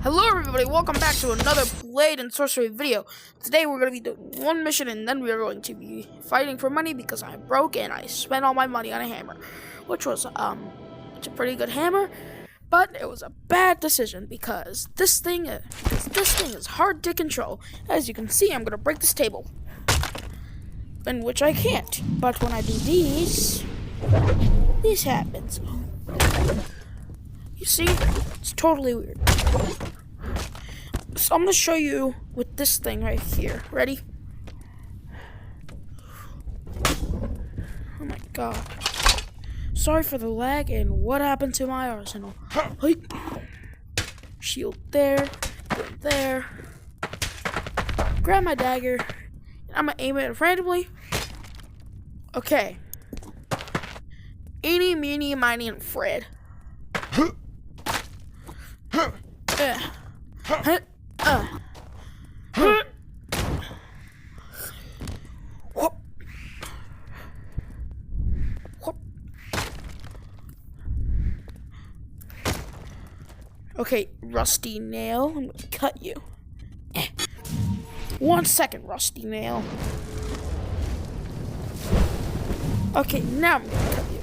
Hello everybody, welcome back to another Blade and Sorcery video. Today we're going to be doing one mission and then we're going to be fighting for money because I'm broke and I spent all my money on a hammer. Which was, it's a pretty good hammer, but it was a bad decision because this thing is hard to control. As you can see, I'm going to break this table. In which I can't, but when I do this happens. You see, it's totally weird. So I'm going to show you with this thing right here. Ready? Oh my god. Sorry for the lag and what happened to my arsenal. Shield there, there. Grab my dagger. I'm going to aim it randomly. Okay. Eeny, meeny, miny, and Fred. Okay, Rusty Nail, I'm gonna cut you. 1 second, Rusty Nail. Okay, now I'm gonna cut you.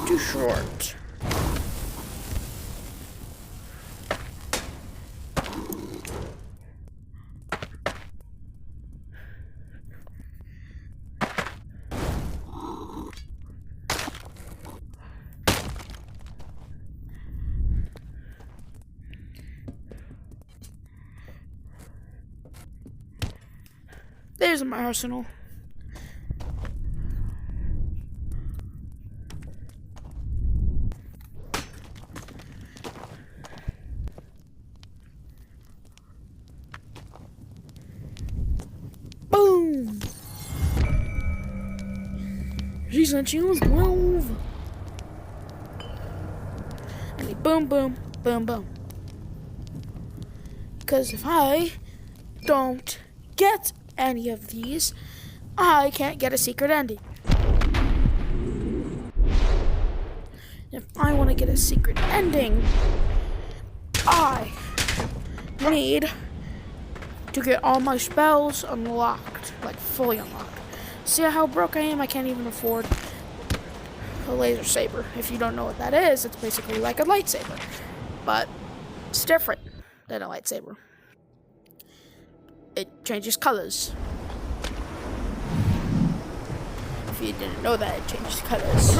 Too short. There's my arsenal. Boom! She's on channel 12. And boom, boom, boom, boom. Because if I don't get any of these, I can't get a secret ending. If I want to get a secret ending, I need to get all my spells unlocked, like fully unlocked. See how broke I am? I can't even afford a laser saber. If you don't know what that is, it's basically like a lightsaber, but it's different than a lightsaber. It changes colors. If you didn't know that, it changes colors.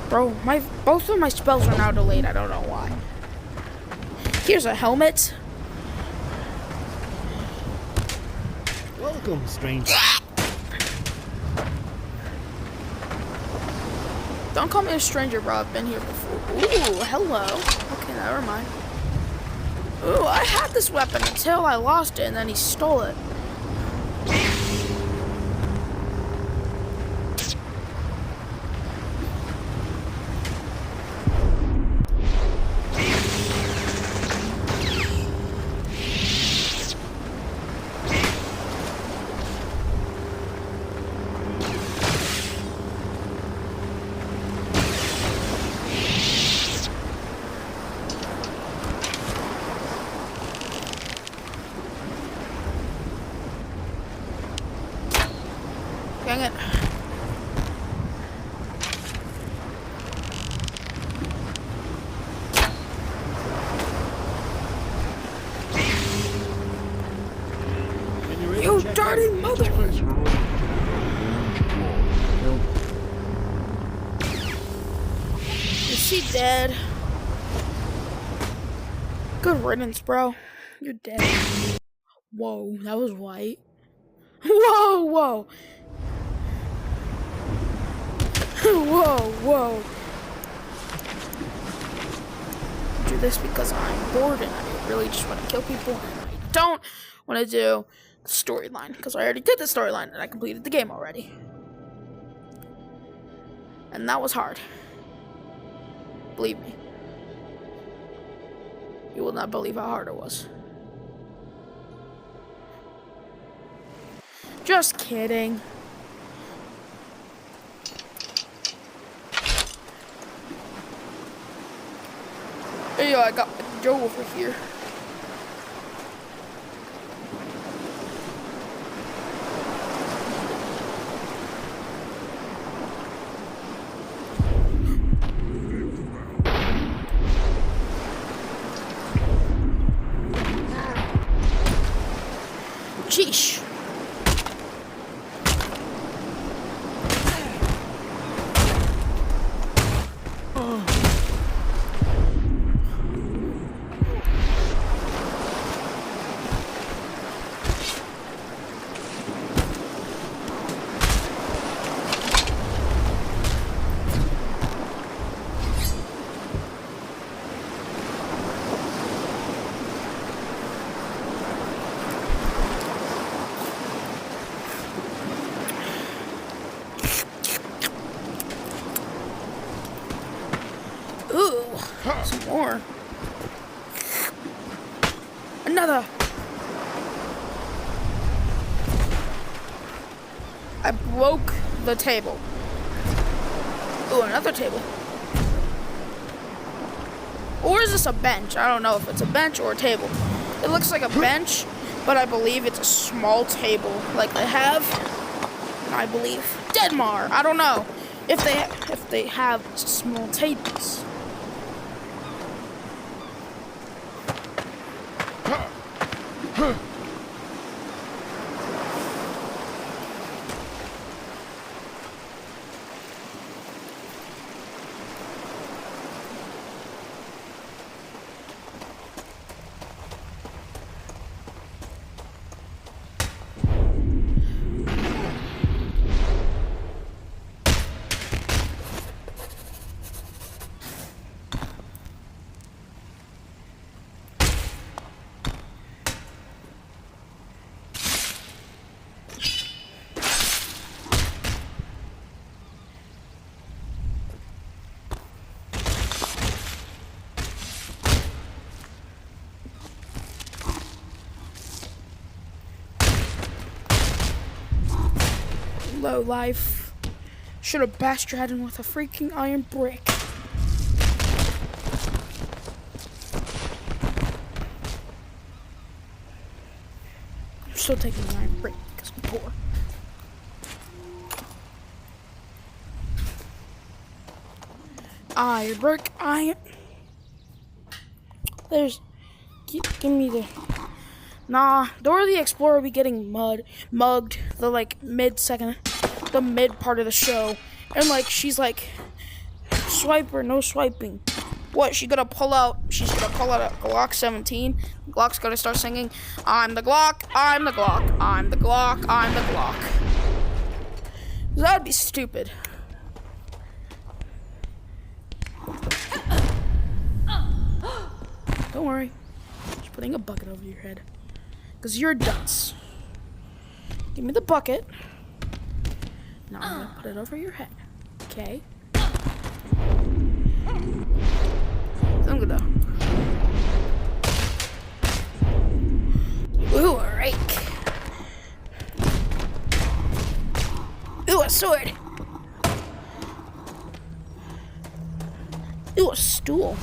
Bro, both of my spells are now delayed. I don't know why. Here's a helmet. Welcome, stranger. Don't call me a stranger, bro. I've been here before. Ooh, hello. Okay, never mind. Ooh, I had this weapon until I lost it and then he stole it. Dang it. You dirty mother! Is she dead? Good riddance, bro. You're dead. Whoa, that was white. Whoa, whoa. Whoa, whoa. I do this because I'm bored and I really just want to kill people and I don't want to do the storyline because I already did the storyline and I completed the game already. And that was hard. Believe me. You will not believe how hard it was. Just kidding. Hey, yo, I got Joe over here. Sheesh. Ooh, some more. Another. I broke the table. Ooh, another table. Or is this a bench? I don't know if it's a bench or a table. It looks like a bench, but I believe it's a small table like they have. I believe Deadmar. I don't know if they have small tables. Low life. Should have bashed your head in with a freaking iron brick. I'm still taking an iron brick because I'm poor. Iron brick, iron. There's. Give me the. Nah, Dora the Explorer will be getting mugged the like the mid part of the show, and like she's like, swiper, no swiping. What? She's gonna pull out a Glock 17. Glock's gonna start singing, "I'm the Glock, I'm the Glock, I'm the Glock, I'm the Glock." That'd be stupid. Don't worry, just putting a bucket over your head. Because you're dunce. Give me the bucket. Now I'm going to put it over your head. Okay? I'm going to... Ooh, a rake. Ooh, a sword. Ooh, a stool.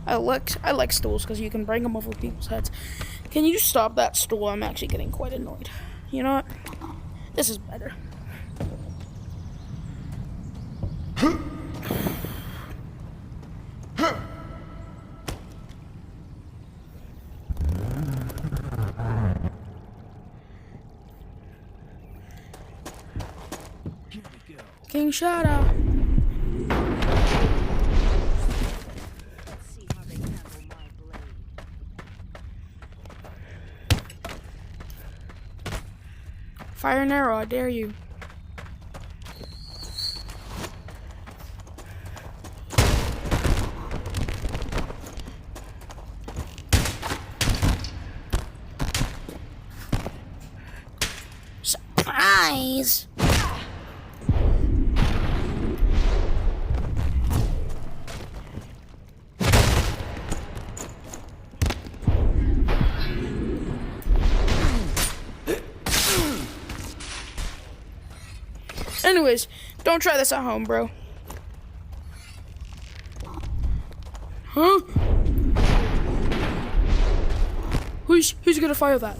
I like stools because you can bring them over people's heads. Can you stop that stool? I'm actually getting quite annoyed. You know what? This is better. King Shadow. Fire an arrow, I dare you. Surprise! Anyways, don't try this at home, bro. Huh? Who's gonna fire that?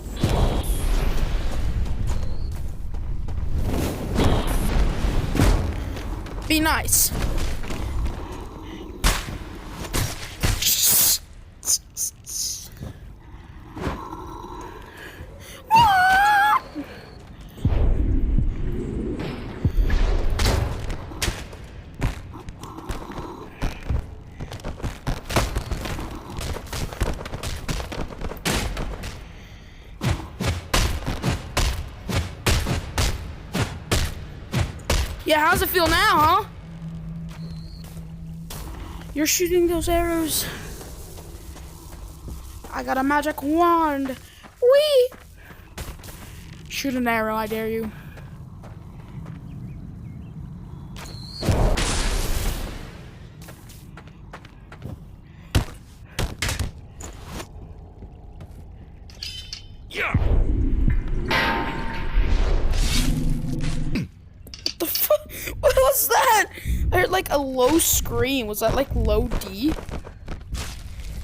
Be nice. Yeah, how's it feel now, huh? You're shooting those arrows. I got a magic wand. Whee! Shoot an arrow, I dare you. Yeah. What was that? I heard like a low scream. Was that like low D?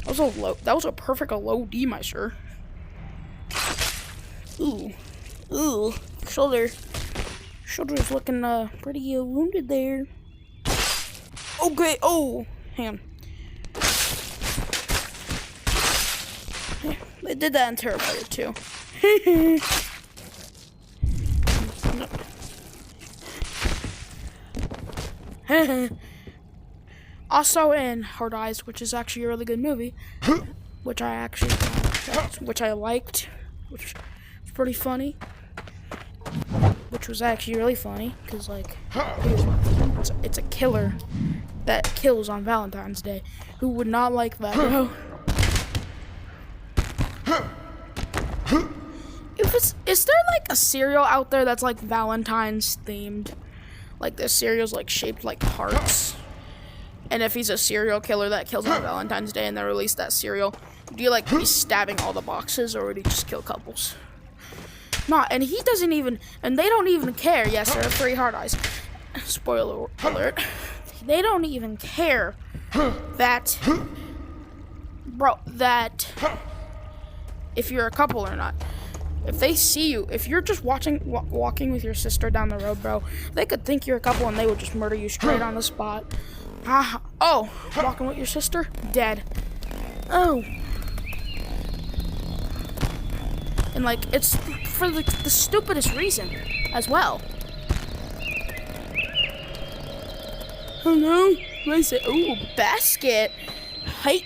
That was a perfect low D, my sir. Ooh. Ooh. Shoulder's looking pretty wounded there. Okay. Oh, hang on. Yeah, they did that in Terrifier too. Also in Hard Eyes, which is actually a really good movie, which I liked, which was pretty funny, which was actually really funny, because like, it's a killer that kills on Valentine's Day. Who would not like that, bro? Is there like a cereal out there that's like Valentine's themed? Like the cereal's like shaped like hearts. And if he's a serial killer that kills on Valentine's Day and they release that cereal, do you like be stabbing all the boxes, or would he just kill couples? Nah, and he doesn't even, and they don't even care. Yes, there are 3 Hard Eyes. Spoiler alert. They don't even care that, bro, that if you're a couple or not. If they see you, if you're just walking with your sister down the road, bro, they could think you're a couple and they would just murder you straight on the spot. Oh, walking with your sister? Dead. Oh. And like, it's for the stupidest reason as well. Oh no, what is it? Ooh, basket. Hey.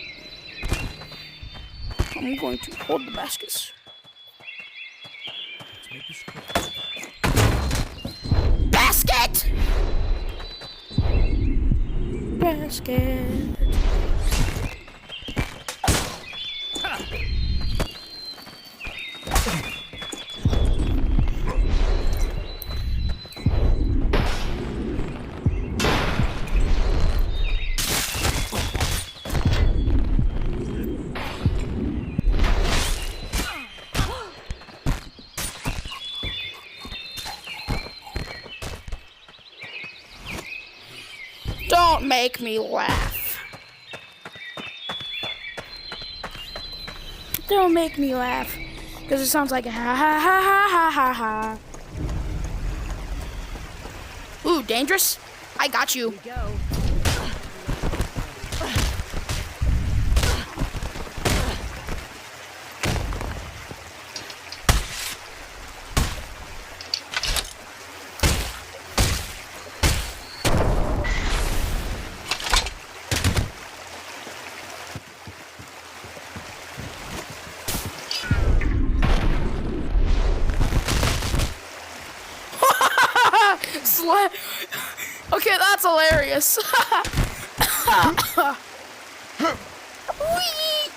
I'm going to hold the baskets. Basket! Basket. Don't make me laugh. Don't make me laugh. Because it sounds like a ha ha ha ha ha ha ha. Ooh, dangerous. I got you. Here we go. Okay, that's hilarious. Whee!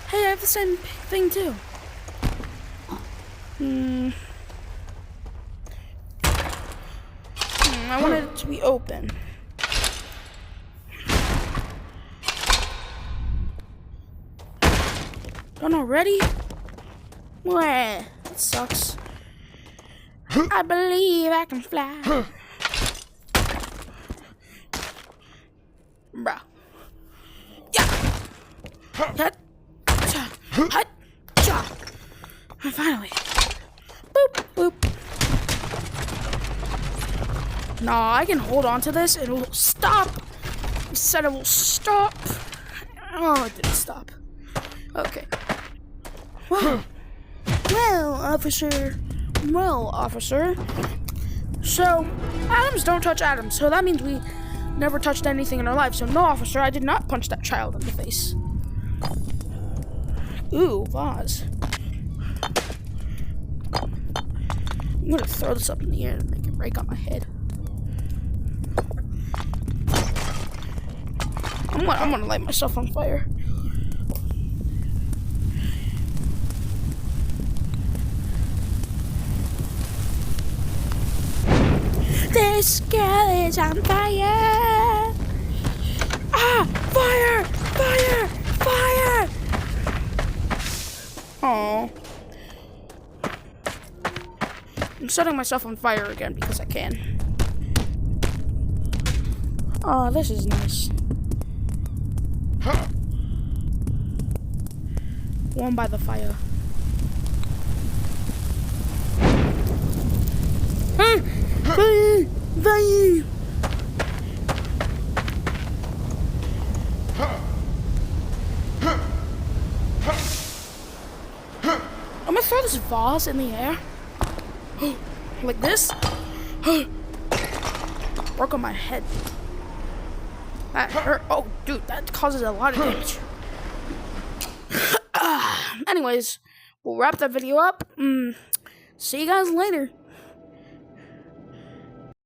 Hey, I have the same thing too. I wanted it to be open. Done already? Wah, that sucks. I believe I can fly. Bruh. Yeah. Hut, cha, hut, cha. And finally, boop, boop. No, I can hold on to this. It will stop. You said it will stop. Oh, it didn't stop. Okay. Well, officer. Well, officer. So, atoms don't touch atoms. So that means we never touched anything in our life. So no, officer, I did not punch that child in the face. Ooh, vase. I'm gonna throw this up in the air and make it break on my head. I'm gonna light myself on fire. This girl is on fire! Ah! Fire! Fire! Fire! Oh. I'm setting myself on fire again because I can. Oh, this is nice. Warm by the fire. Fire! Fire! I'm gonna throw this vase in the air. Like this. Broke on my head. That hurt. Oh, dude, that causes a lot of damage. Anyways, we'll wrap that video up. See you guys later.